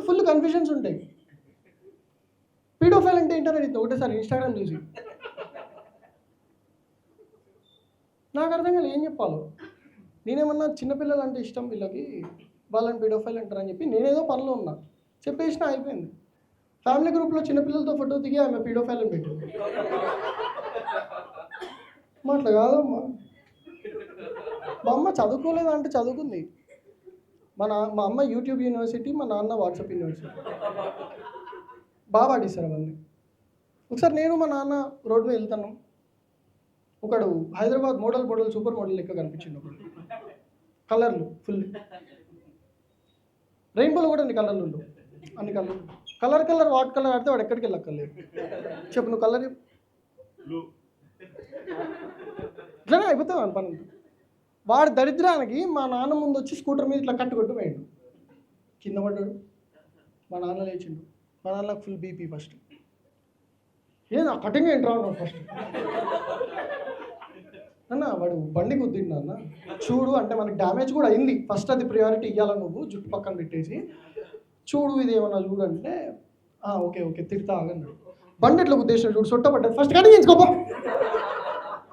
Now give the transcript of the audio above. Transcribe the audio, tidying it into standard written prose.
Full confusions ఉంటాయి. పీడోఫైల్ అంటే ఏంటని అడిగితే ఒకటేసారి ఇన్స్టాగ్రామ్ చూసి నాకు అర్థం కాదు ఏం చెప్పాలో. నేనేమన్నా చిన్నపిల్లలు అంటే ఇష్టం వీళ్ళకి, వాళ్ళని పీడోఫైల్ అంటారని చెప్పి నేనేదో పనిలో ఉన్నా చెప్పేసినా అయిపోయింది. ఫ్యామిలీ గ్రూప్లో చిన్నపిల్లలతో ఫోటో దిగి ఆమె పీడోఫైల్ అని పెట్టింది. అట్లా కాదమ్మా, మా అమ్మ చదువుకోలేదా అంటే చదువుకుంది. మా అమ్మ యూట్యూబ్ యూనివర్సిటీ, మా నాన్న వాట్సాప్ యూనివర్సిటీ. బాగా పాటిస్తారు అవన్నీ. ఒకసారి నేను మా నాన్న రోడ్ మీద వెళ్తాను, ఒకడు హైదరాబాద్ మోడల్ సూపర్ మోడల్ లెక్క కనిపించింది. ఒకడు కలర్లు ఫుల్, రెయిన్బోలో కూడా అన్ని కలర్లు ఉండవు, అన్ని కలర్ వాట్ కలర్ ఆడితే వాడు ఎక్కడికి వెళ్ళక్కర్లేదు. చెప్పు నువ్వు కలర్ ఇట్లానే అయిపోతావు అని పని. వాడి దరిద్రానికి మా నాన్న ముందు వచ్చి స్కూటర్ మీద ఇట్లా కట్టుకొట్టు పోయాడు, కింద పడ్డాడు. మా నాన్న లేచిండు. మా నాన్నకు ఫుల్ బీపీ. ఫస్ట్ ఏదో కటింగ్ ఏంట్రా అన్నాడు. ఫస్ట్ అన్న వాడు బండి గుద్దిండు అన్న, చూడు అంటే మనకి డ్యామేజ్ కూడా అయింది, ఫస్ట్ అది ప్రియారిటీ ఇవ్వాల, నువ్వు జుట్టు పక్కన పెట్టేసి చూడు ఇది ఏమన్నా చూడు అంటే ఓకే తిడతా ఆగన్నాడు. బండి ఎట్లా గుద్దేసినాడు చూడు, సొట్ట పడ్డది, ఫస్ట్ కటింగ్ చేసుకోపో.